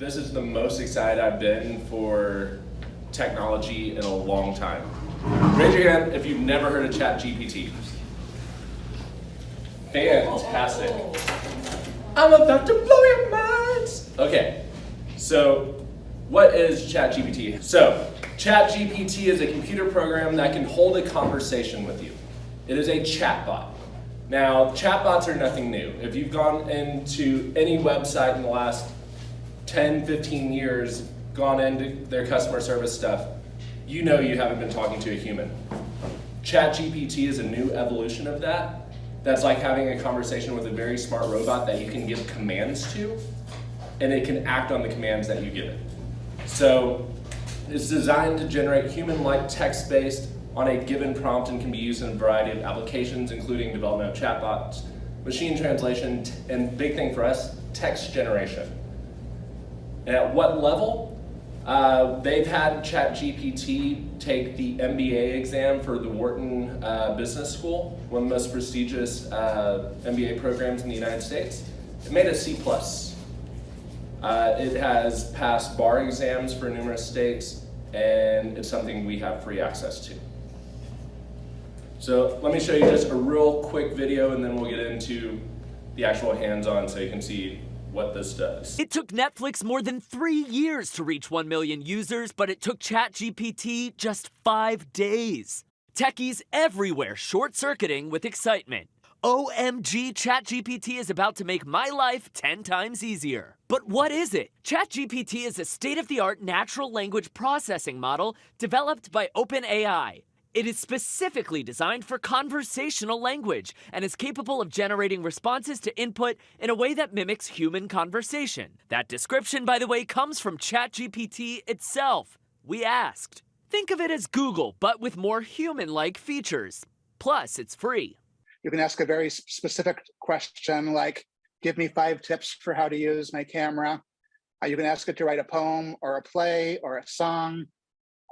This is the most excited I've been for technology in a long time. Raise your hand if you've never heard of ChatGPT. Fantastic. I'm about to blow your minds. Okay, so what is ChatGPT? So ChatGPT is a computer program that can hold a conversation with you. It is a chatbot. Now, chatbots are nothing new. If you've gone into any website in the last 10, 15 years, gone into their customer service stuff, you know you haven't been talking to a human. ChatGPT is a new evolution of that. That's like having a conversation with a very smart robot that you can give commands to, and it can act on the commands that you give it. So it's designed to generate human-like text-based on a given prompt and can be used in a variety of applications, including development of chatbots, machine translation, and big thing for us, text generation. And at what level? They've had ChatGPT take the MBA exam for the Wharton Business School, one of the most prestigious MBA programs in the United States. It made a C+. It has passed bar exams for numerous states, and it's something we have free access to. So let me show you just a real quick video, and then we'll get into the actual hands-on so you can see what this does. It took Netflix more than 3 years to reach 1 million users, but it took ChatGPT just 5 days. Techies everywhere short-circuiting with excitement. OMG, ChatGPT is about to make my life 10 times easier. But what is it? ChatGPT is a state-of-the-art natural language processing model developed by OpenAI. It is specifically designed for conversational language and is capable of generating responses to input in a way that mimics human conversation. That description, by the way, comes from ChatGPT itself. We asked. Think of it as Google, but with more human-like features. Plus, it's free. You can ask a very specific question like, give me 5 tips for how to use my camera. You can ask it to write a poem or a play or a song.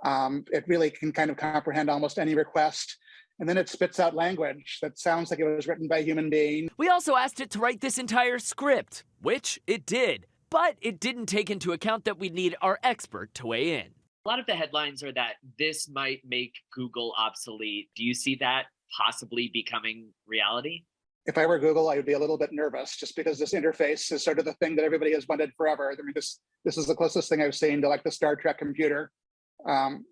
It really can kind of comprehend almost any request. And then it spits out language that sounds like it was written by a human being. We also asked it to write this entire script, which it did. But it didn't take into account that we'd need our expert to weigh in. A lot of the headlines are that this might make Google obsolete. Do you see that possibly becoming reality? If I were Google, I would be a little bit nervous just because this interface is sort of the thing that everybody has wanted forever. I mean, this is the closest thing I've seen to like the Star Trek computer,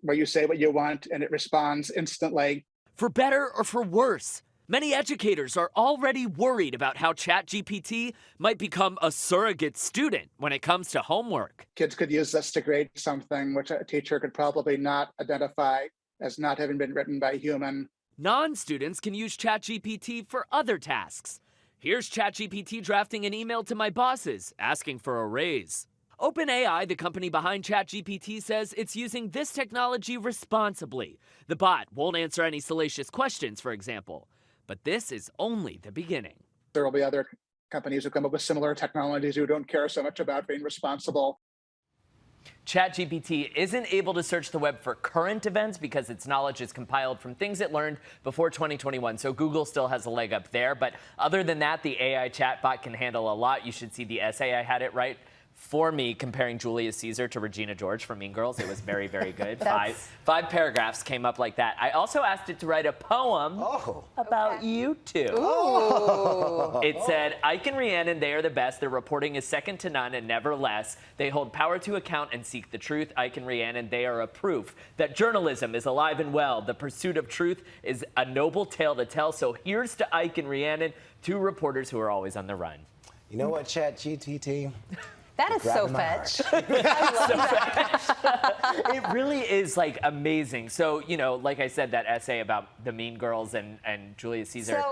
where you say what you want and it responds instantly. For better or for worse, many educators are already worried about how ChatGPT might become a surrogate student when it comes to homework. Kids could use this to grade something which a teacher could probably not identify as not having been written by a human. Non-students can use ChatGPT for other tasks. Here's ChatGPT drafting an email to my bosses asking for a raise. OpenAI, the company behind ChatGPT, says it's using this technology responsibly. The bot won't answer any salacious questions, for example. But this is only the beginning. There will be other companies who come up with similar technologies who don't care so much about being responsible. ChatGPT isn't able to search the web for current events because its knowledge is compiled from things it learned before 2021. So Google still has a leg up there. But other than that, the AI chatbot can handle a lot. You should see the essay I had it write for me comparing Julius Caesar to Regina George from Mean Girls. It was very, very good. Five paragraphs came up like that. I also asked it to write a poem about you two. It said, Ike and Rhiannon, they are the best. Their reporting is second to none and never less. They hold power to account and seek the truth. Ike and Rhiannon, they are a proof that journalism is alive and well. The pursuit of truth is a noble tale to tell. So here's to Ike and Rhiannon, 2 reporters who are always on the run. You know what, ChatGPT? That is so fetch. It really is like amazing. So, you know, like I said, that essay about the Mean Girls and Julius Caesar,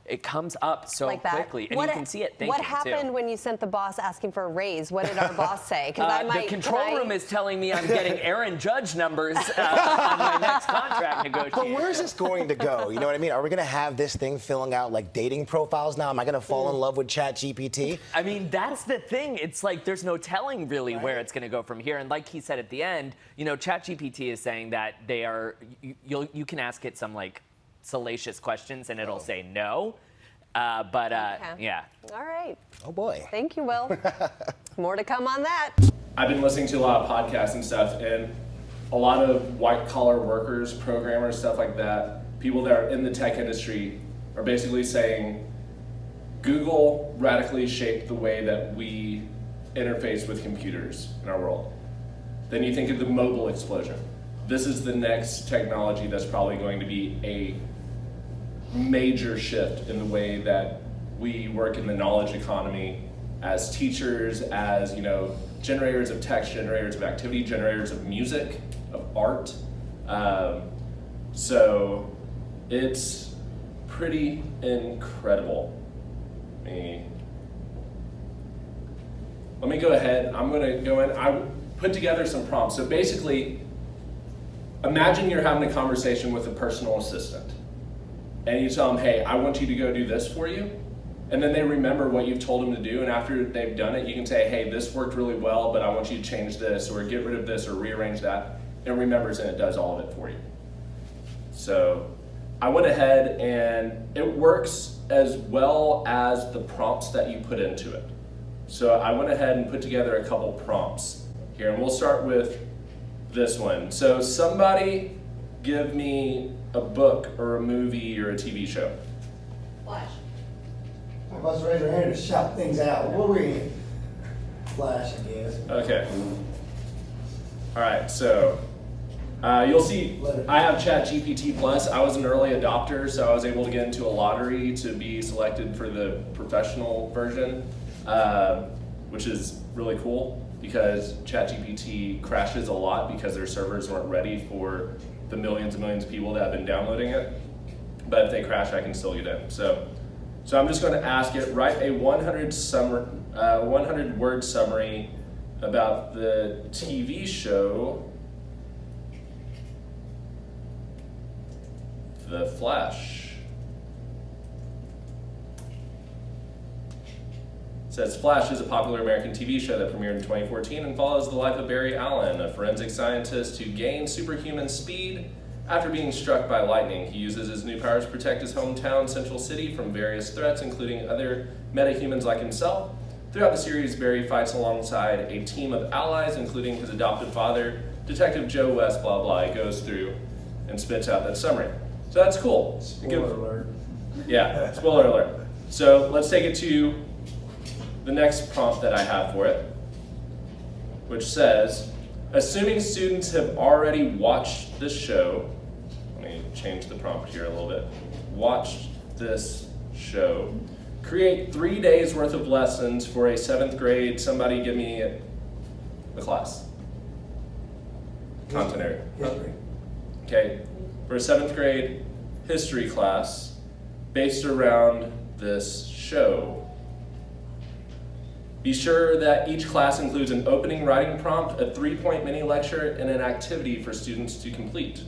it comes up so like quickly, and you can see it thinking, What happened when you sent the boss asking for a raise? What did our boss say? The control room is telling me I'm getting Aaron Judge numbers on my next contract negotiation. But where's this going to go? You know what I mean? Are we going to have this thing filling out like dating profiles now? Am I going to fall in love with ChatGPT? I mean, that's the thing. It's like there's no telling really where it's going to go from here. And like he said at the end, you know, ChatGPT is saying that they are, you can ask it some like salacious questions and it'll say no. Yeah. All right. Oh boy. Thank you, Will. More to come on that. I've been listening to a lot of podcasts and stuff, and a lot of white collar workers, programmers, stuff like that, people that are in the tech industry are basically saying Google radically shaped the way that we interface with computers in our world. Then you think of the mobile explosion. This is the next technology that's probably going to be a major shift in the way that we work in the knowledge economy as teachers, as generators of text, generators of activity, generators of music, of art. So it's pretty incredible. Let me go ahead. I'm going to go in. I put together some prompts. So basically, imagine you're having a conversation with a personal assistant, and you tell them, hey, I want you to go do this for you. And then they remember what you've told them to do, and after they've done it, you can say, hey, this worked really well, but I want you to change this, or get rid of this, or rearrange that. It remembers and it does all of it for you. So I went ahead, and it works as well as the prompts that you put into it. So I went ahead and put together a couple prompts here, and we'll start with this one. So somebody give me a book or a movie or a TV show. Flash. I must raise our hand to shout things out. What were we in? Flash, I guess. Okay. All right, so you'll see I have ChatGPT Plus. I was an early adopter, so I was able to get into a lottery to be selected for the professional version, which is really cool because ChatGPT crashes a lot because their servers weren't ready for the millions and millions of people that have been downloading it. But if they crash, I can still get in. So I'm just going to ask it, write a 100 word summary about the TV show The Flash. It says Flash is a popular American TV show that premiered in 2014 and follows the life of Barry Allen, a forensic scientist who gained superhuman speed after being struck by lightning. He uses his new powers to protect his hometown, Central City, from various threats, including other metahumans like himself. Throughout the series, Barry fights alongside a team of allies, including his adopted father, Detective Joe West, blah, blah. He goes through and spits out that summary. So that's cool. Spoiler alert. Yeah, spoiler alert. So let's take it to the next prompt that I have for it, which says, assuming students have already watched this show, let me change the prompt here a little bit, watched this show, create 3 days worth of lessons for a 7th grade, somebody give me a class. Content area. History. Okay, for a 7th grade history class based around this show. Be sure that each class includes an opening writing prompt, a 3-point mini lecture, and an activity for students to complete.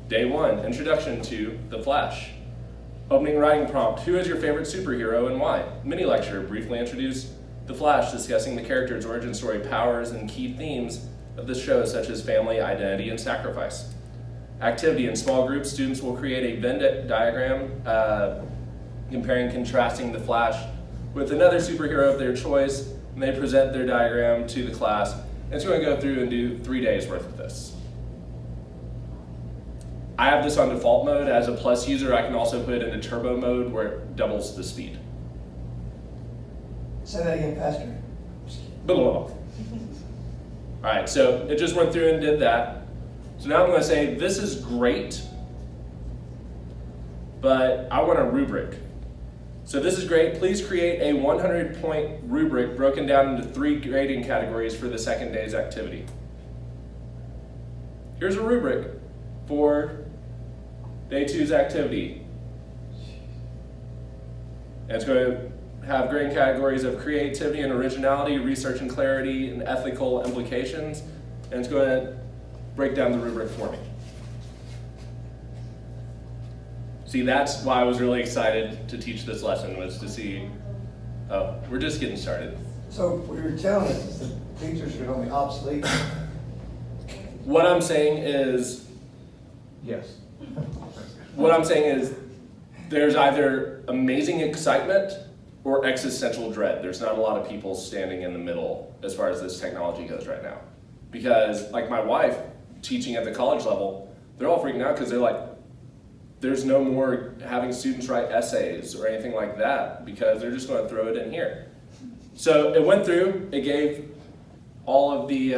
Day 1, introduction to The Flash. Opening writing prompt, who is your favorite superhero and why? Mini lecture, briefly introduce The Flash, discussing the character's origin story, powers, and key themes of the show, such as family, identity, and sacrifice. Activity, in small groups, students will create a Venn diagram comparing and contrasting The Flash with another superhero of their choice, and they present their diagram to the class. And it's going to go through and do 3 days worth of this. I have this on default mode. As a Plus user, I can also put it into turbo mode where it doubles the speed. Say that again faster. Blah, blah, blah. All right, so it just went through and did that. So now I'm going to say, this is great, but I want a rubric. So this is great. Please create a 100-point rubric broken down into 3 grading categories for the second day's activity. Here's a rubric for day 2's activity. And it's going to have grading categories of creativity and originality, research and clarity, and ethical implications. And it's going to break down the rubric for me. See, that's why I was really excited to teach this lesson, was to see, oh, we're just getting started. So what you're telling us is that teachers are going to be obsolete? What I'm saying is, Yes. what I'm saying is there's either amazing excitement or existential dread. There's not a lot of people standing in the middle as far as this technology goes right now. Because like my wife, teaching at the college level, they're all freaking out because they're like, there's no more having students write essays or anything like that because they're just going to throw it in here. So it went through, it gave all of the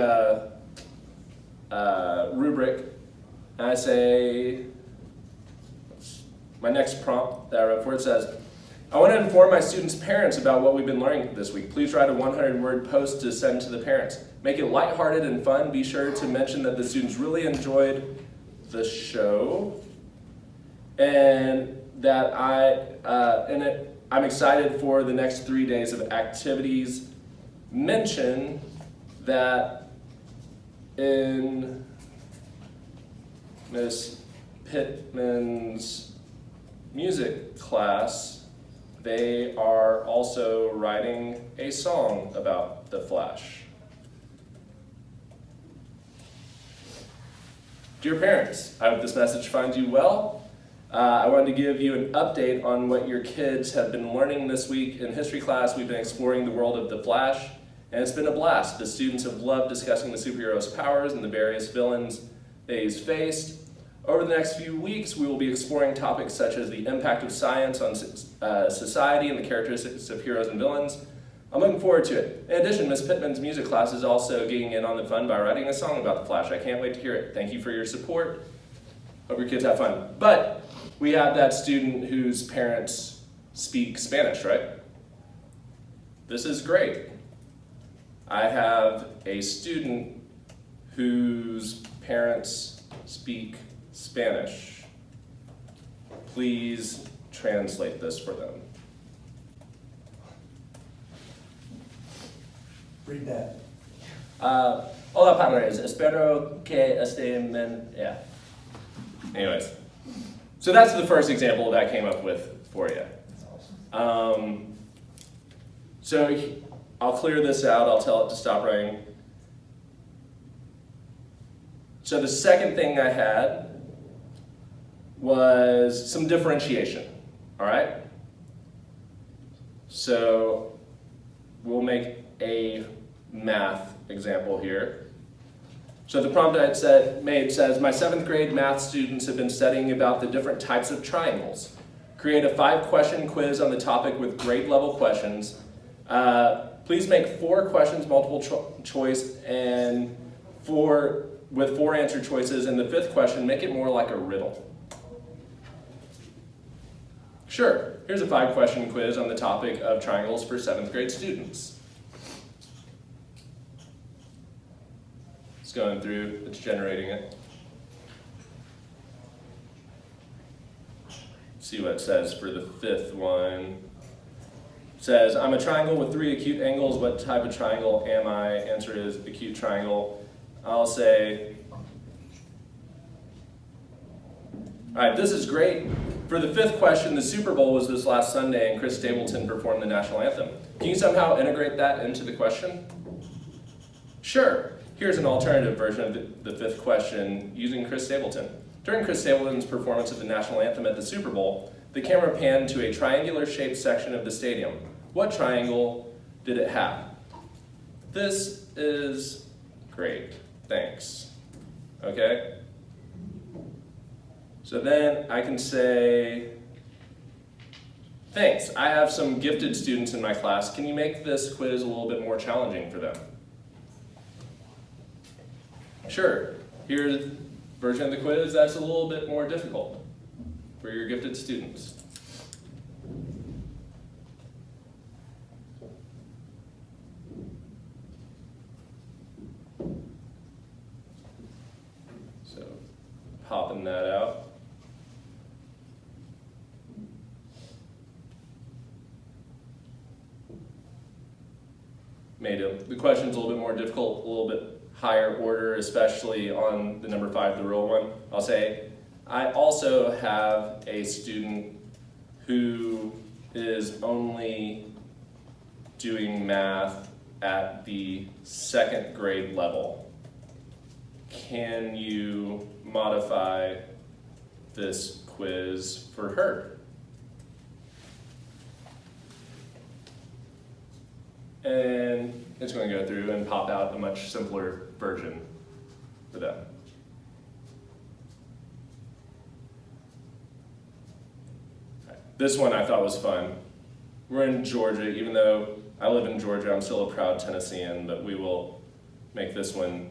rubric, and I say, my next prompt that I wrote for it says, I want to inform my students' parents about what we've been learning this week. Please write a 100-word post to send to the parents. Make it lighthearted and fun. Be sure to mention that the students really enjoyed the show and that I'm excited for the next 3 days of activities. Mention that in Miss Pittman's music class, they are also writing a song about the Flash. Dear parents, I hope this message finds you well. I wanted to give you an update on what your kids have been learning this week. In history class, we've been exploring the world of the Flash, and it's been a blast. The students have loved discussing the superhero's powers and the various villains he's faced. Over the next few weeks, we will be exploring topics such as the impact of science on society and the characteristics of heroes and villains. I'm looking forward to it. In addition, Miss Pittman's music class is also getting in on the fun by writing a song about the Flash. I can't wait to hear it. Thank you for your support. Hope your kids have fun. But we have that student whose parents speak Spanish, right? This is great. I have a student whose parents speak Spanish. Please translate this for them. Read that. Hola padres, espero que estén bien. Yeah. Anyways, so that's the first example that I came up with for you. So I'll clear this out, I'll tell it to stop writing. So the second thing I had was some differentiation, all right? So we'll make a math example here. So the prompt I made says, my 7th grade math students have been studying about the different types of triangles. Create a 5-question quiz on the topic with grade level questions. Please make 4 questions multiple choice and with 4 answer choices, and the 5th question, make it more like a riddle. Sure, here's a 5-question quiz on the topic of triangles for 7th grade students. It's going through, it's generating it. See what it says for the 5th one. It says, I'm a triangle with 3 acute angles. What type of triangle am I? Answer is acute triangle. I'll say, all right, this is great. For the 5th question, the Super Bowl was this last Sunday and Chris Stapleton performed the national anthem. Can you somehow integrate that into the question? Sure. Here's an alternative version of the 5th question using Chris Stapleton. During Chris Stapleton's performance of the national anthem at the Super Bowl, the camera panned to a triangular-shaped section of the stadium. What triangle did it have? This is great. Thanks. Okay? So then I can say, thanks. I have some gifted students in my class. Can you make this quiz a little bit more challenging for them? Sure. Here's a version of the quiz that's a little bit more difficult for your gifted students. So, popping that out. Made the questions a little bit more difficult, a little bit higher order, especially on the number 5, the real one. I'll say, I also have a student who is only doing math at the 2nd grade level. Can you modify this quiz for her? and it's going to go through and pop out a much simpler version for them. This one I thought was fun. We're in Georgia, even though I live in Georgia, I'm still a proud Tennessean, but we will make this one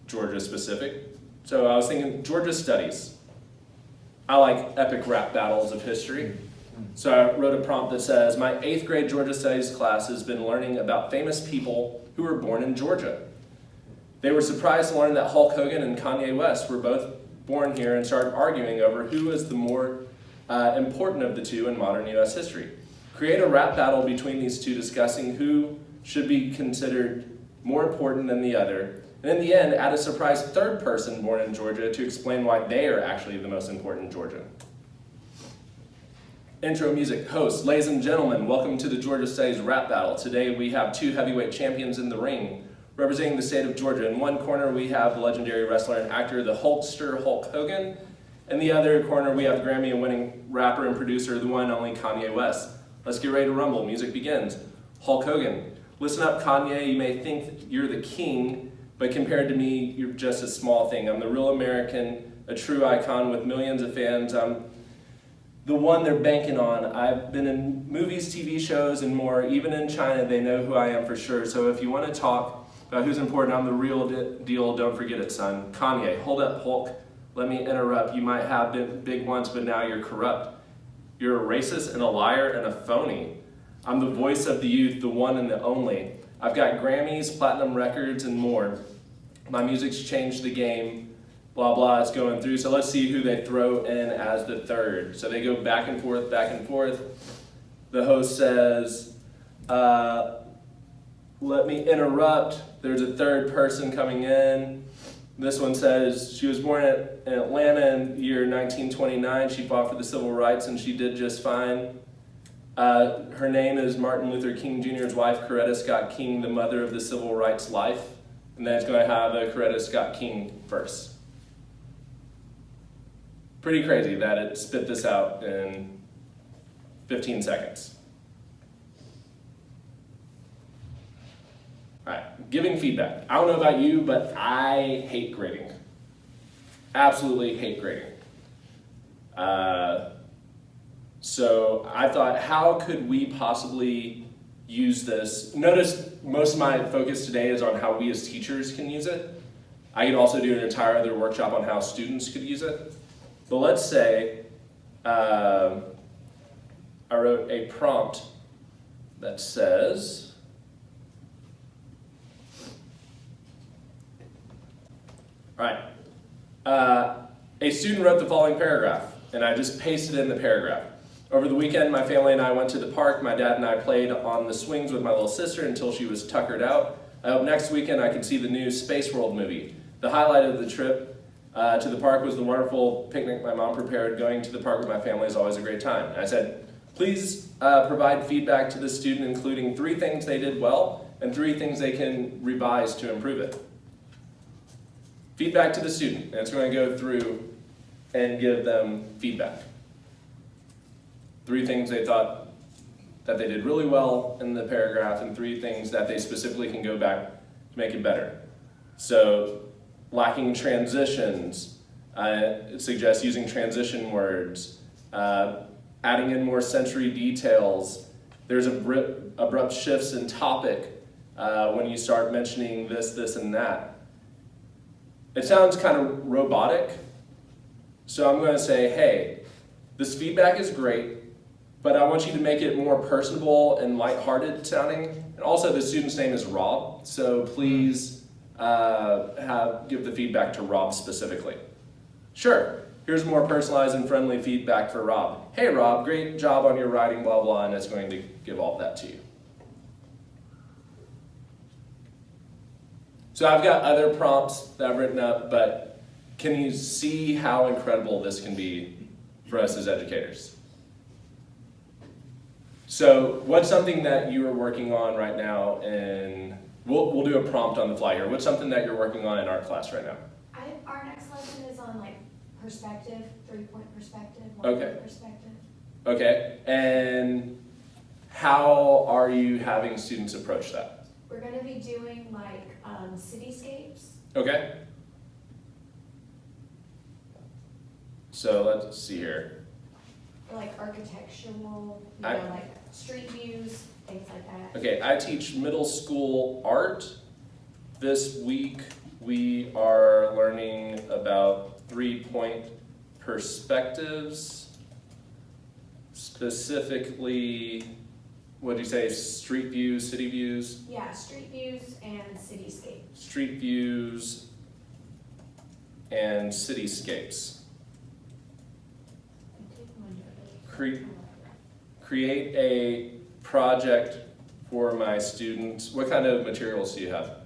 Georgia specific. So I was thinking Georgia studies. I like epic rap battles of history. So I wrote a prompt that says, my 8th grade Georgia studies class has been learning about famous people who were born in Georgia. They were surprised to learn that Hulk Hogan and Kanye West were both born here and started arguing over who is the more important of the two in modern US history. Create a rap battle between these two discussing who should be considered more important than the other. And in the end, add a surprise 3rd person born in Georgia to explain why they are actually the most important in Georgia. Intro music, host, ladies and gentlemen, welcome to the Georgia Studies Rap Battle. Today we have 2 heavyweight champions in the ring representing the state of Georgia. In one corner we have legendary wrestler and actor, the Hulkster Hulk Hogan. In the other corner we have Grammy-winning rapper and producer, the one and only Kanye West. Let's get ready to rumble. Music begins. Hulk Hogan. Listen up, Kanye. You may think you're the king, but compared to me, you're just a small thing. I'm the real American, a true icon with millions of fans. I'm the one they're banking on. I've been in movies, TV shows, and more. Even in China, they know who I am for sure. So if you want to talk about who's important, I'm the real deal. Don't forget it, son. Kanye, hold up, Hulk. Let me interrupt. You might have been big once, but now you're corrupt. You're a racist and a liar and a phony. I'm the voice of the youth, the one and the only. I've got Grammys, platinum records, and more. My music's changed the game, blah, blah, it's going through. So let's see who they throw in as the 3rd. So they go back and forth, back and forth. The host says, let me interrupt. There's a 3rd person coming in. This one says, she was born in Atlanta in the year 1929. She fought for the civil rights and she did just fine. Her name is Martin Luther King Jr.'s wife, Coretta Scott King, the mother of the civil rights life. And then it's going to have a Coretta Scott King verse. Pretty crazy that it spit this out in 15 seconds. All right, giving feedback. I don't know about you, but I hate grading. Absolutely hate grading. So I thought, how could we possibly use this? Notice most of my focus today is on how we as teachers can use it. I could also do an entire other workshop on how students could use it. But let's say I wrote a prompt that says, all right, a student wrote the following paragraph, and I just pasted in the paragraph. Over the weekend, my family and I went to the park. My dad and I played on the swings with my little sister until she was tuckered out. I hope next weekend I can see the new Space World movie. The highlight of the trip to the park was the wonderful picnic my mom prepared. Going to the park with my family is always a great time. And I said, please provide feedback to the student, including 3 things they did well and 3 things they can revise to improve it. Feedback to the student, and it's going to go through and give them feedback. 3 things they thought that they did really well in the paragraph, and 3 things that they specifically can go back to make it better. So, lacking transitions, it suggests using transition words, adding in more sensory details. There's abrupt shifts in topic when you start mentioning this, this, and that. It sounds kind of robotic, so I'm going to say, hey, this feedback is great, but I want you to make it more personable and lighthearted sounding. And also the student's name is Rob, so please give the feedback to Rob specifically. Sure, here's more personalized and friendly feedback for Rob. Hey Rob, great job on your writing, blah, blah, and it's going to give all that to you. So I've got other prompts that I've written up, but can you see how incredible this can be for us as educators? So what's something that you are working on right now, and we'll do a prompt on the fly here. What's something that you're working on in art class right now? Our next lesson is on like perspective, 3-point perspective, Okay. perspective. Okay, and how are you having students approach that? We're gonna be doing like cityscapes. Okay. So let's see here. Like architectural, I- like street views, things like that. Okay, I teach middle school art. This week we are learning about 3-point perspectives. Specifically, what did you say? Street views, city views? Yeah, street views and cityscapes. Street views and cityscapes. Create a project for my students. What kind of materials do you have?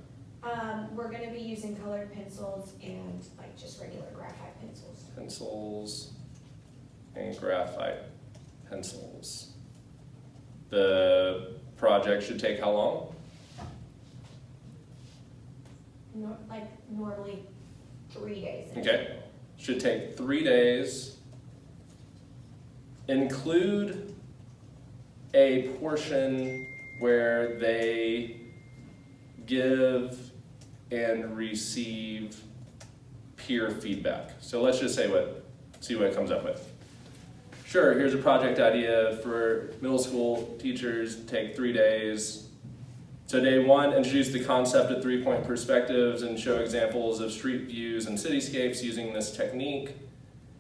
We're gonna be using colored pencils and like just regular graphite pencils. Pencils and graphite pencils. The project should take how long? Like normally 3 days. Okay, should take 3 days. Include a portion where they give and receive peer feedback. So let's just see what it comes up with. Sure, here's a project idea for middle school teachers, take 3 days. So day 1, introduce the concept of 3-point perspectives and show examples of street views and cityscapes using this technique.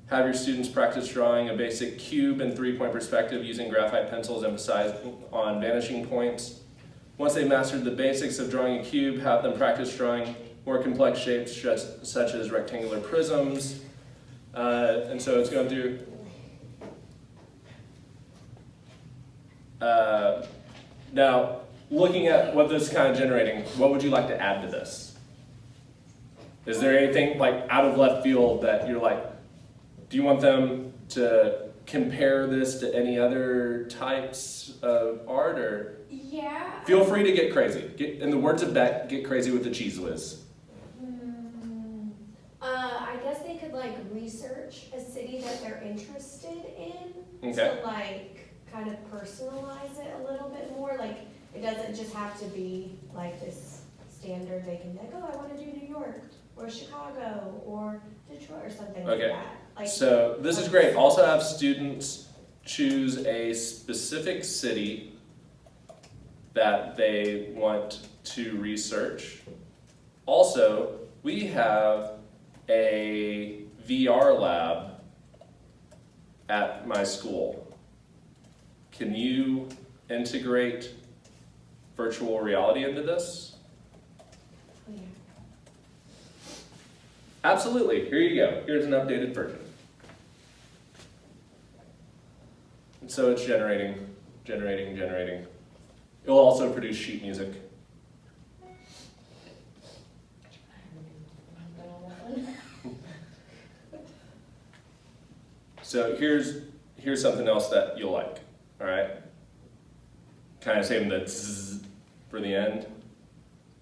Have your students practice drawing a basic cube and 3-point perspective using graphite pencils, emphasizing on vanishing points. Once they've mastered the basics of drawing a cube, have them practice drawing more complex shapes such as rectangular prisms. And so it's going through. Now, looking at what this is kind of generating, what would you like to add to this? Is there anything like out of left field that you're like, do you want them to compare this to any other types of art, or? Yeah. Feel free to get crazy. In the words of Beck, get crazy with the cheese whiz. I guess they could like research a city that they're interested in Okay. to like kind of personalize it a little bit more. Like it doesn't just have to be like this standard. They can be like, oh, I want to do New York or Chicago or Detroit or something like Okay. that. Like, So this is great. Also have students choose a specific city that they want to research. Also, we have a VR lab at my school. Can you integrate virtual reality into this? oh, yeah. Absolutely. Here you go. Here's an updated version. And so it's generating. It will also produce sheet music. So here's something else that you'll like, all right? Kind of saving the zzz for the end.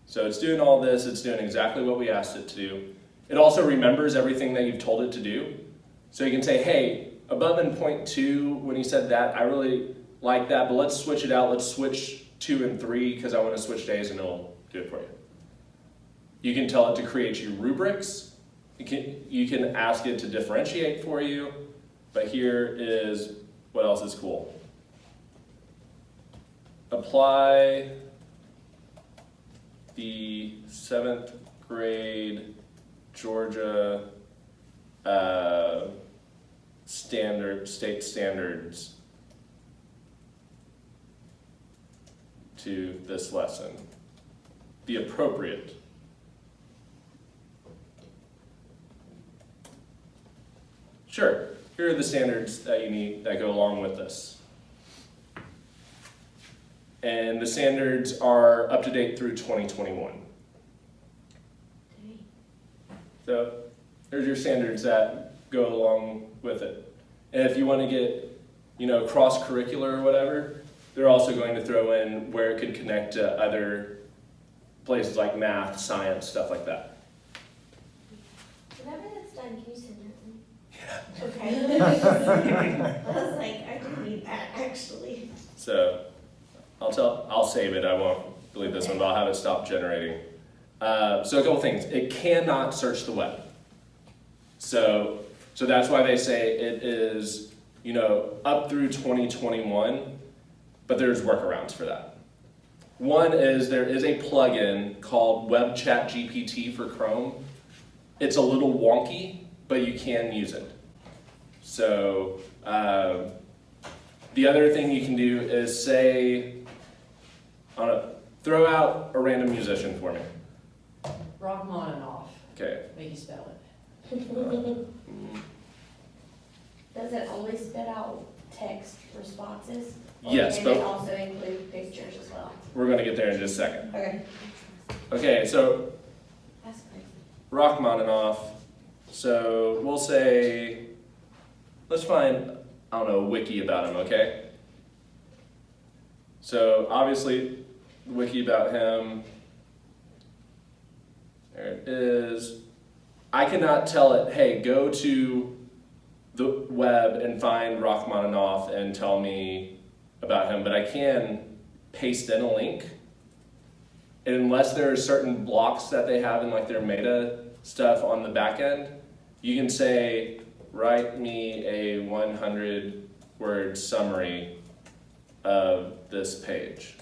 So it's doing all this, it's doing exactly what we asked it to do. It also remembers everything that you've told it to do. So you can say, hey, above in point 2, when you said that, I really like that, but let's switch it out. Let's switch 2 and 3 because I want to switch days, and it'll do it for you. You can tell it to create you rubrics. You can ask it to differentiate for you, but here is what else is cool. Apply the 7th grade Georgia state standards to this lesson. Be appropriate. Sure, here are the standards that you need that go along with this. And the standards are up to date through 2021. So there's your standards that go along with it. And if you want to get, cross-curricular or whatever, they're also going to throw in where it could connect to other places like math, science, stuff like that. Whenever that's done, can you send that to me? Yeah. Okay. I was like, I do need that actually. So I'll save it. I won't delete this one, but I'll have it stop generating. So a couple things. It cannot search the web. So that's why they say it is, up through 2021, but there's workarounds for that. One is there is a plugin called ChatGPT for Chrome. It's a little wonky, but you can use it. So the other thing you can do is say, throw out a random musician for me. Rachmaninoff. Okay. Make you spell it. Does it only spit out text responses? Or Yes, can but it also include pictures as well? we're going to get there in just a second. Okay. Okay, so That's crazy. Rachmaninoff. So we'll say, let's find, a wiki about him, okay? So obviously, the wiki about him, there it is. I cannot tell it, hey, go to the web and find Rachmaninoff and tell me about him, but I can paste in a link. And unless there are certain blocks that they have in like their meta stuff on the back end, you can say, write me a 100-word summary of this page.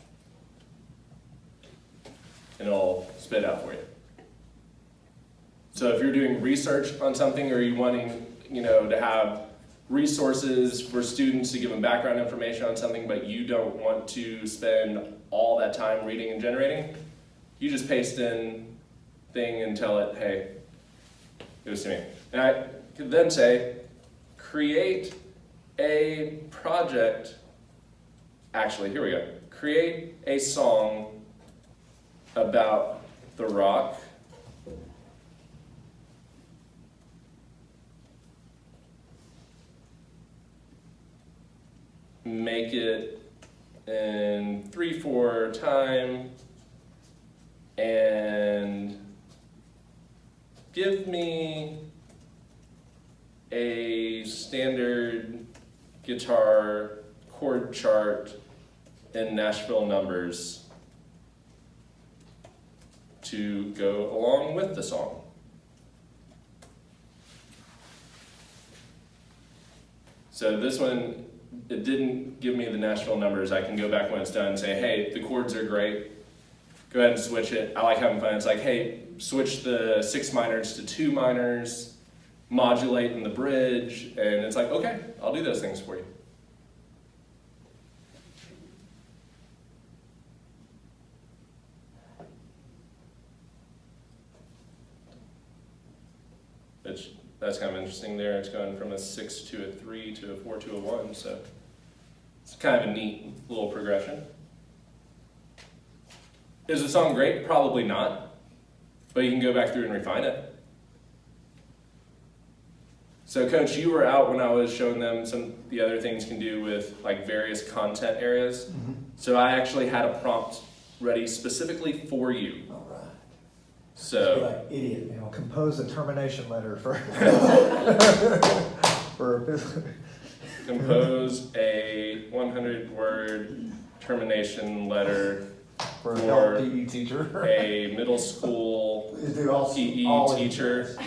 And it'll spit out for you. So if you're doing research on something or you're wanting, to have resources for students to give them background information on something, but you don't want to spend all that time reading and generating, you just paste in thing and tell it, hey, give this to me. And I could then say, create a project. Actually, here we go. Create a song about The Rock. Make it in 3/4 time and give me a standard guitar chord chart in Nashville numbers to go along with the song. So this one, it didn't give me the Nashville numbers. I can go back when it's done and say, hey, the chords are great. Go ahead and switch it. I like having fun. It's like, hey, switch the 6 minors to 2 minors, modulate in the bridge, and it's like, okay, I'll do those things for you. That's kind of interesting there. It's going from a 6 to a 3 to a 4 to a 1, so it's kind of a neat little progression. Is the song great? Probably not, but you can go back through and refine it. So Coach, you were out when I was showing them some of the other things you can do with like various content areas. Mm-hmm. So I actually had a prompt ready specifically for you. All right. So Like idiot. Compose a termination letter for compose a 100-word termination letter for for a PE teacher, a middle school PE teacher.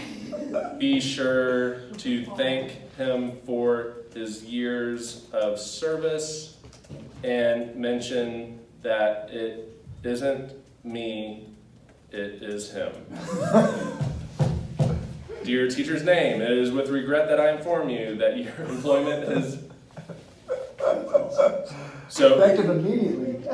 Be sure to thank him for his years of service and mention that it isn't me, it is him. Dear teacher's name, it is with regret that I inform you that your employment is... So, effective immediately.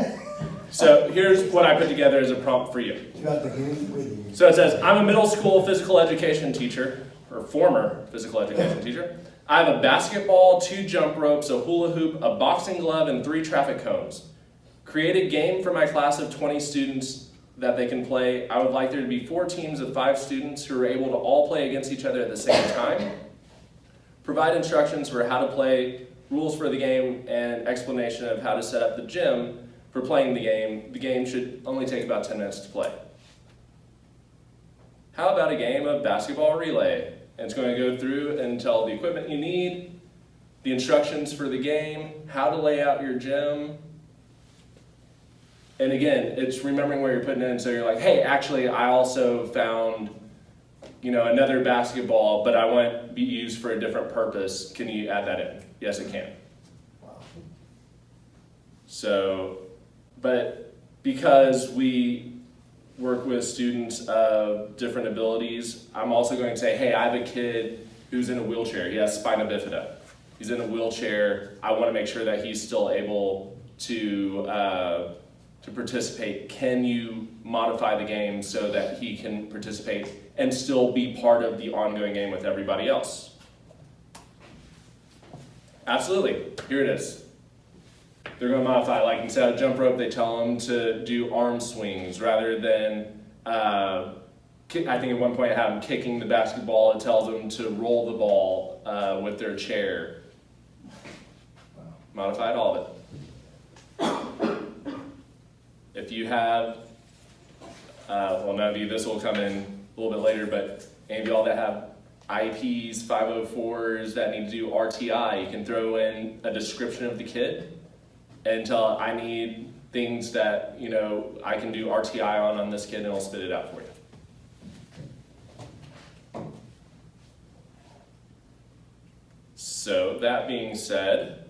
So here's what I put together as a prompt for you. You got the game with you. So it says, I'm a middle school physical education teacher, or former physical education teacher. I have a basketball, 2 jump ropes, a hula hoop, a boxing glove, and 3 traffic cones. Create a game for my class of 20 students that they can play. I would like there to be 4 teams of 5 students who are able to all play against each other at the same time. Provide instructions for how to play, rules for the game, and explanation of how to set up the gym for playing the game. The game should only take about 10 minutes to play. How about a game of basketball relay? And it's going to go through and tell the equipment you need, the instructions for the game, how to lay out your gym, And again, it's remembering where you're putting in. So you're like, hey, actually, I also found, another basketball, but I want it to be used for a different purpose. Can you add that in? Yes, it can. So, but because we work with students of different abilities, I'm also going to say, hey, I have a kid who's in a wheelchair. He has spina bifida. He's in a wheelchair. I want to make sure that he's still able to participate. Can you modify the game so that he can participate and still be part of the ongoing game with everybody else? Absolutely. Here it is. They're going to modify, like instead of jump rope, they tell them to do arm swings rather than, I think at one point I had them kicking the basketball. It tells them to roll the ball with their chair. Modified all of it. If you have, none of you, this will come in a little bit later, but any of y'all that have IEPs, 504s that need to do RTI, you can throw in a description of the kid and tell I need things that, I can do RTI on this kid, and it'll spit it out for you. So that being said,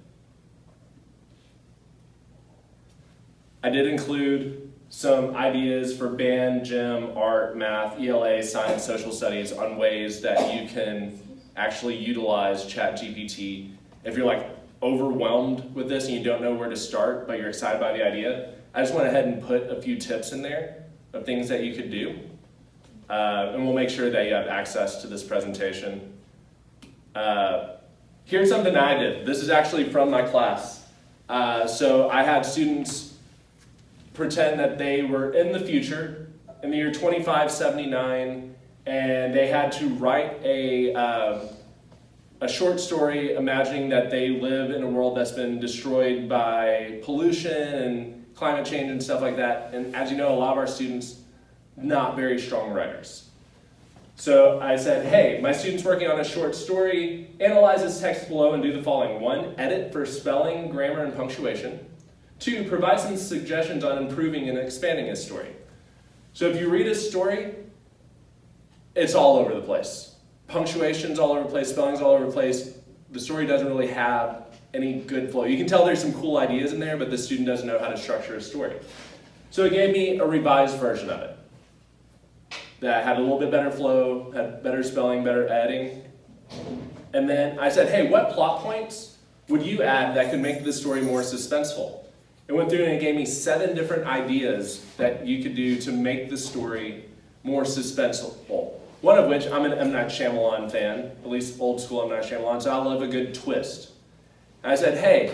I did include some ideas for band, gym, art, math, ELA, science, social studies on ways that you can actually utilize ChatGPT. If you're like overwhelmed with this and you don't know where to start, but you're excited by the idea, I just went ahead and put a few tips in there of things that you could do. And we'll make sure that you have access to this presentation. Here's something I did. This is actually from my class. So I had students pretend that they were in the future, in the year 2579, and they had to write a short story imagining that they live in a world that's been destroyed by pollution and climate change and stuff like that. And as you know, a lot of our students, not very strong writers. So I said, hey, my student's working on a short story, analyze this text below and do the following. 1, edit for spelling, grammar, and punctuation. 2, provide some suggestions on improving and expanding his story. So if you read his story, it's all over the place. Punctuation's all over the place, spelling's all over the place. The story doesn't really have any good flow. You can tell there's some cool ideas in there, but the student doesn't know how to structure a story. So it gave me a revised version of it that had a little bit better flow, had better spelling, better editing. And then I said, hey, what plot points would you add that could make the story more suspenseful? It went through and it gave me 7 different ideas that you could do to make the story more suspenseful. One of which, I'm an M. Night Shyamalan fan, at least old school M. Night Shyamalan, so I love a good twist. And I said, hey,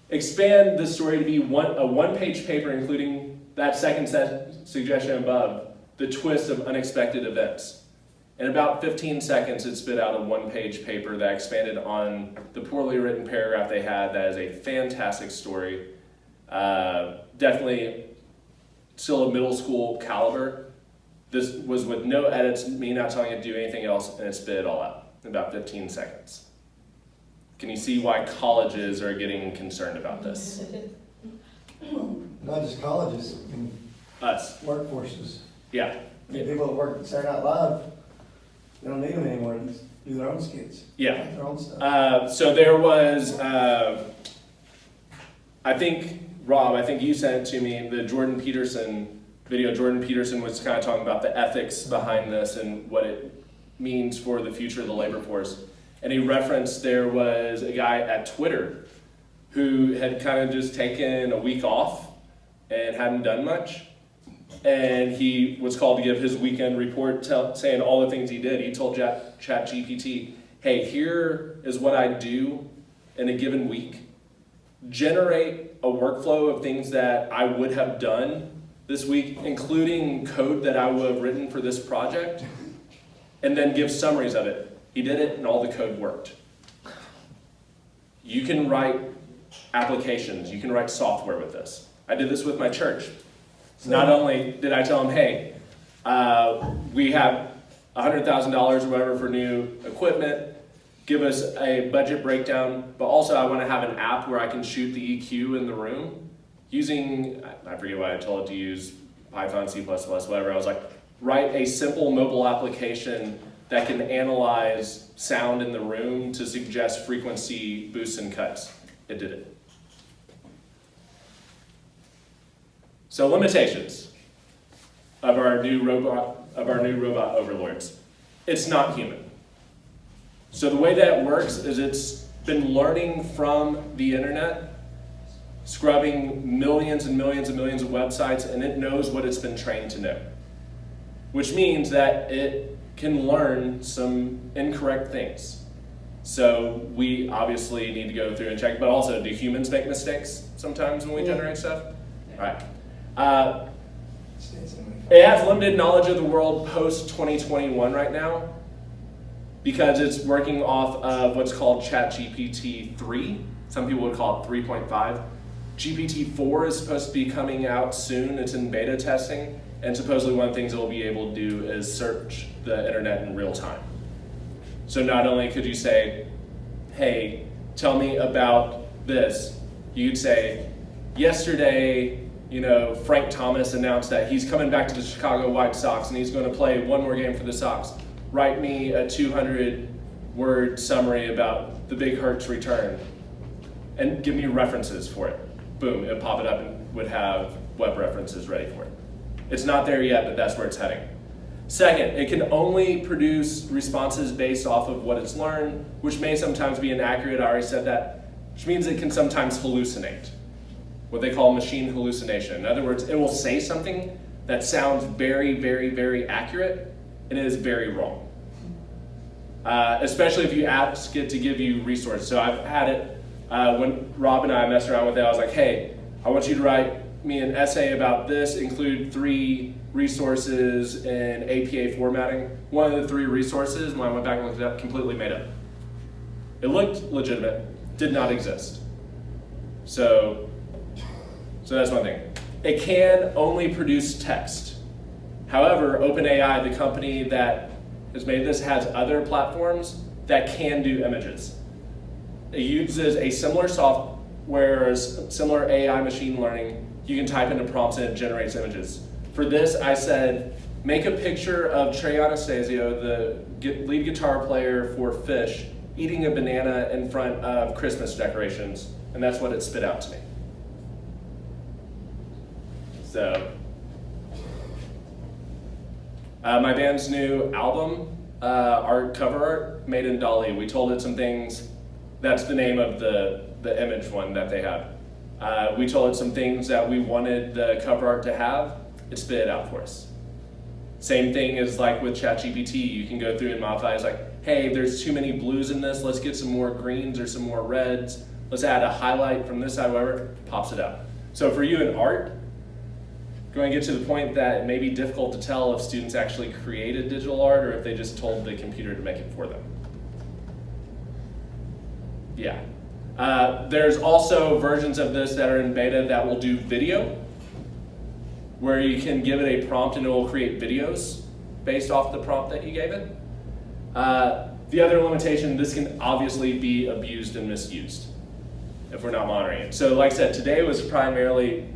expand the story to be a one-page paper, including that second suggestion above, the twist of unexpected events. In about 15 seconds, it spit out a one-page paper that expanded on the poorly written paragraph they had. That is a fantastic story. Definitely still a middle school caliber. This was with no edits, me not telling it to do anything else, and it spit it all out in about 15 seconds. Can you see why colleges are getting concerned about this? Not just colleges, Us. workforces. Yeah. The people that work at Saturday Night Live, they don't need them anymore to do their own skits. Yeah. Their own stuff. So there was, I think, Rob, I think you sent it to me, the Jordan Peterson video. Jordan Peterson was kind of talking about the ethics behind this and what it means for the future of the labor force. And he referenced there was a guy at Twitter who had kind of just taken a week off and hadn't done much. And he was called to give his weekend report saying all the things he did. He told ChatGPT, hey, here is what I do in a given week. Generate a workflow of things that I would have done this week, including code that I would have written for this project, and then give summaries of it. He did it and all the code worked. You can write applications, you can write software with this. I did this with my church. Not only did I tell them, hey, we have $100,000 or whatever for new equipment, give us a budget breakdown, but also I want to have an app where I can shoot the EQ in the room using, I forget what I told it to use, Python, C++, whatever. I was like, write a simple mobile application that can analyze sound in the room to suggest frequency boosts and cuts. It did it. So limitations of our new robot overlords. It's not human. So the way that works is it's been learning from the internet, scrubbing millions and millions and millions of websites, and it knows what it's been trained to know. Which means that it can learn some incorrect things. So we obviously need to go through and check, but also, do humans make mistakes sometimes when we generate stuff? All right. It has limited knowledge of the world post-2021 right now because it's working off of what's called ChatGPT 3. Some people would call it 3.5. GPT-4 is supposed to be coming out soon. It's in beta testing. And supposedly one of the things it will be able to do is search the internet in real time. So not only could you say, hey, tell me about this, you could say, yesterday, Frank Thomas announced that he's coming back to the Chicago White Sox and he's going to play one more game for the Sox. Write me a 200-word summary about the Big Hurt's return and give me references for it. Boom, it would pop it up and would have web references ready for it. It's not there yet, but that's where it's heading. Second, it can only produce responses based off of what it's learned, which may sometimes be inaccurate. I already said that, which means it can sometimes hallucinate, what they call machine hallucination. In other words, it will say something that sounds very, very, very accurate, and it is very wrong. Especially if you ask it to give you resources. So I've had it, when Rob and I messed around with it, I was like, hey, I want you to write me an essay about this, include 3 resources in APA formatting. One of the 3 resources, when I went back and looked it up, completely made up. It looked legitimate, did not exist. So that's one thing. It can only produce text. However, OpenAI, the company that has made this, has other platforms that can do images. It uses a similar software, similar AI machine learning. You can type into prompts and it generates images. For this, I said, make a picture of Trey Anastasio, the lead guitar player for Fish, eating a banana in front of Christmas decorations, and that's what it spit out to me. So, my band's new album, our cover art, made in DALL-E. We told it some things. That's the name of the image one that they have. We told it some things that we wanted the cover art to have. It spit it out for us. Same thing as like with ChatGPT. You can go through and modify. It's like, hey, there's too many blues in this. Let's get some more greens or some more reds. Let's add a highlight from this side, whatever. Pops it out. So for you in art, going to get to the point that it may be difficult to tell if students actually created digital art or if they just told the computer to make it for them. Yeah. There's also versions of this that are in beta that will do video, where you can give it a prompt and it will create videos based off the prompt that you gave it. The other limitation, this can obviously be abused and misused if we're not monitoring it. So like I said, today was primarily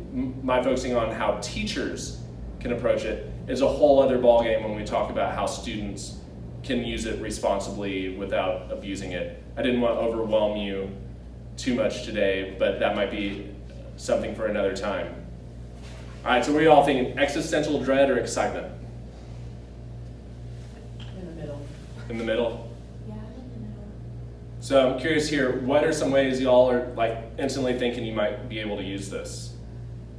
my focusing on how teachers can approach it. It's a whole other ballgame when we talk about how students can use it responsibly without abusing it. I didn't want to overwhelm you too much today, but that might be something for another time. All right, so what are you all thinking? Existential dread or excitement? In the middle. In the middle? Yeah, I'm in the middle. So I'm curious here, what are some ways y'all are like instantly thinking you might be able to use this?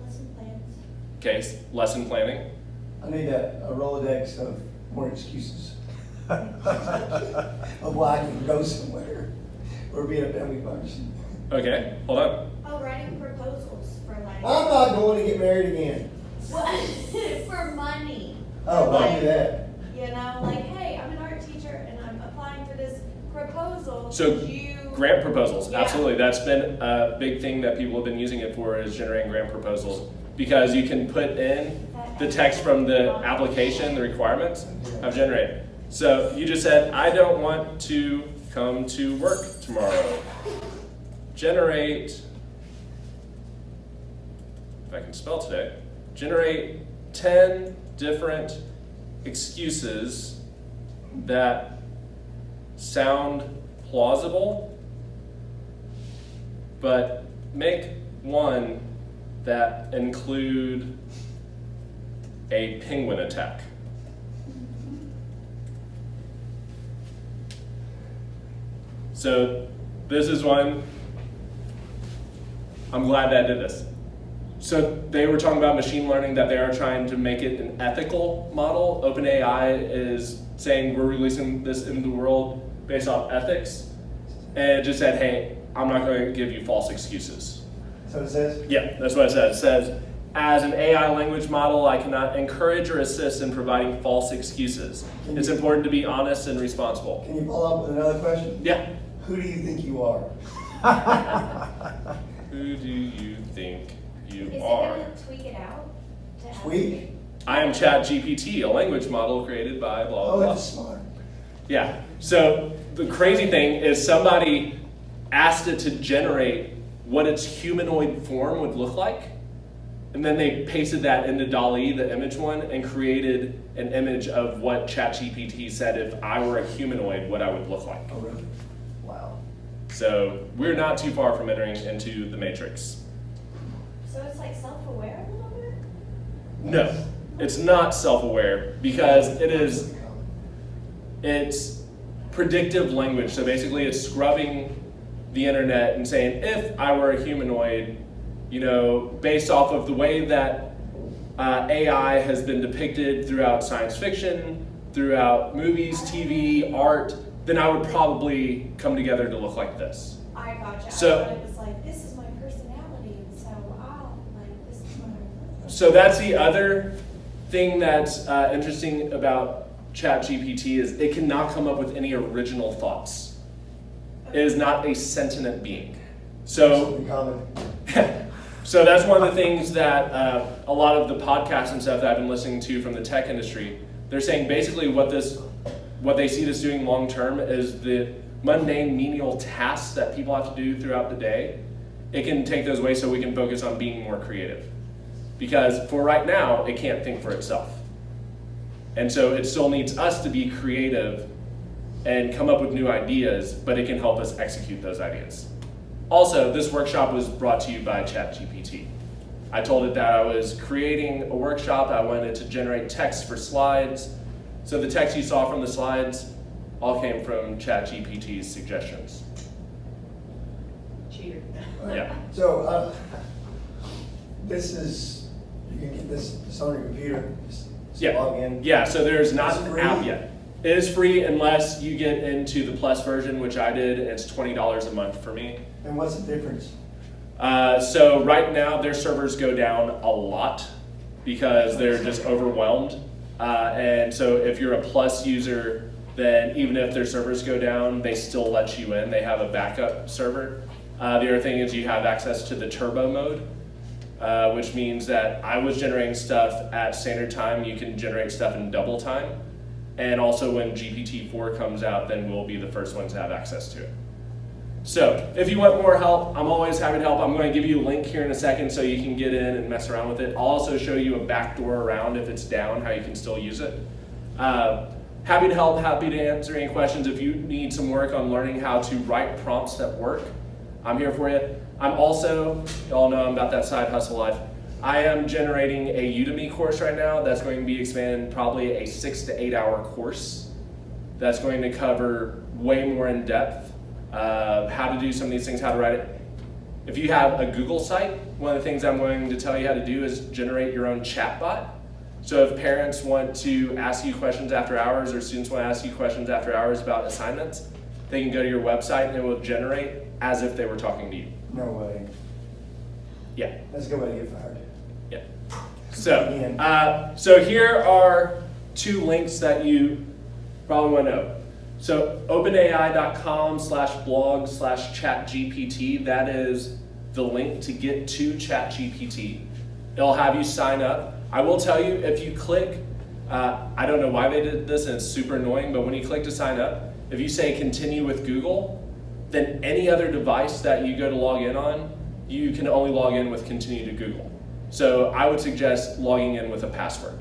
Lesson plans. Okay, lesson planning. I need a Rolodex of more excuses of why I can go somewhere or be at a family function. Okay, hold on. Oh, writing proposals for like. I'm not going to get married again. What? For money. Oh, Like, I'll do that. You know, like, hey, I'm an art teacher and I'm applying for this proposal. So Could you? grant proposals, Yeah. absolutely. That's been a big thing that people have been using it for, is generating grant proposals. Because you can put in the text from the application, the requirements, I've generated. So you just said, I don't want to come to work tomorrow. Generate if I can spell today, generate 10 different excuses that sound plausible, but make one that include a penguin attack. So this is one. I'm glad that I did this. So they were talking about machine learning, that they are trying to make it an ethical model. OpenAI is saying we're releasing this into the world based off ethics. And it just said, hey, I'm not going to give you false excuses. So it says? Yeah, that's what it says. It says, as an AI language model, I cannot encourage or assist in providing false excuses. It's important to be honest and responsible. Can you follow up with another question? Yeah. Who do you think you are? Who do you think you Is are? it going to tweak it out? To ask Tweak? it? I am ChatGPT, a language model created by blah, blah, Oh, blah. that's smart. Yeah. So the crazy thing is somebody asked it to generate what its humanoid form would look like. And then they pasted that into DALL-E, the image one, and created an image of what ChatGPT said if I were a humanoid, what I would look like. Oh, really? Wow. So we're not too far from entering into the Matrix. So it's like self-aware a little bit? No, it's not self-aware because it's predictive language. So basically it's scrubbing the internet and saying, if I were a humanoid, you know, based off of the way that AI has been depicted throughout science fiction, throughout movies, TV, art, then I would probably come together to look like this. I gotcha. So- I thought it was like, this is my personality, and so I'll, like, this is what I look So that's the other thing that's interesting about ChatGPT is it cannot come up with any original thoughts. It is not a sentient being. So, Something common. so that's one of the things that a lot of the podcasts and stuff that I've been listening to from the tech industry, they're saying basically what they see this doing long term is the mundane menial tasks that people have to do throughout the day. It can take those away so we can focus on being more creative. Because for right now, it can't think for itself. And so it still needs us to be creative and come up with new ideas, but it can help us execute those ideas. Also, this workshop was brought to you by ChatGPT. I told it that I was creating a workshop. I wanted to generate text for slides. So the text you saw from the slides all came from ChatGPT's suggestions. Cheater. Yeah. So, this is, you can get this on your computer. Just Yeah. log in. Yeah, so there's not Is it an free? app yet. It is free unless you get into the Plus version, which I did. It's $20 a month for me. And what's the difference? So right now their servers go down a lot because they're just overwhelmed. And so if you're a Plus user, then even if their servers go down, they still let you in. They have a backup server. The other thing is you have access to the turbo mode, which means that I was generating stuff at standard time. You can generate stuff in double time. And also when GPT-4 comes out, then we'll be the first ones to have access to it. So if you want more help, I'm always happy to help. I'm going to give you a link here in a second so you can get in and mess around with it. I'll also show you a backdoor around if it's down, how you can still use it. Happy to help, happy to answer any questions. If you need some work on learning how to write prompts that work, I'm here for you. I'm also, y'all know I'm about that side hustle life. I am generating a Udemy course right now that's going to be expanded, probably a 6 to 8 hour course that's going to cover way more in depth how to do some of these things, how to write it. If you have a Google site, one of the things I'm going to tell you how to do is generate your own chatbot. So if parents want to ask you questions after hours or students want to ask you questions after hours about assignments, they can go to your website and it will generate as if they were talking to you. No way. Yeah. That's a good way to get fired. Yeah. So here are two links that you probably want to know. So openai.com/blog/chatgpt, that is the link to get to ChatGPT. It'll have you sign up. I will tell you, if you click, I don't know why they did this and it's super annoying, but when you click to sign up, if you say continue with Google, then any other device that you go to log in on, you can only log in with continue to Google. So I would suggest logging in with a password.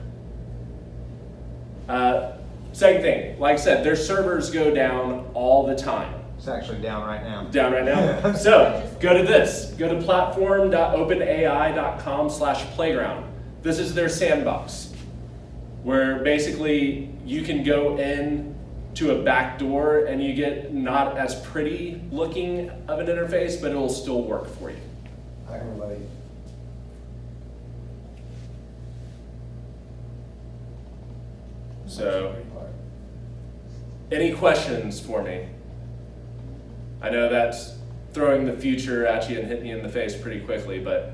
Second thing, like I said, their servers go down all the time. It's actually down right now. Down right now. So go to this. Go to platform.openai.com/playground. This is their sandbox, where basically you can go in to a back door and you get not as pretty looking of an interface, but it will still work for you. I can relate. So, any questions for me? I know that's throwing the future at you and hitting you in the face pretty quickly, but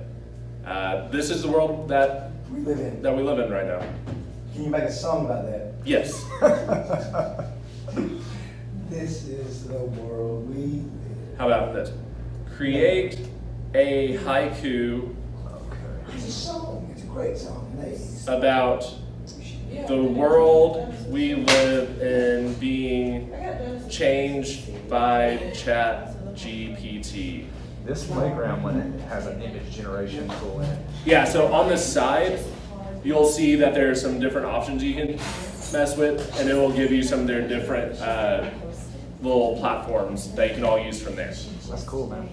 this is the world that We live in. we live in right now. Can you make a song about that? Yes. This is the world we live in. How about this? Create a haiku It's a song. It's a great song. Ladies. about the world we live in being changed by ChatGPT. This playground one has an image generation tool in it. Yeah, so on the side, you'll see that there are some different options you can mess with, and it will give you some of their different little platforms that you can all use from there. That's cool, man.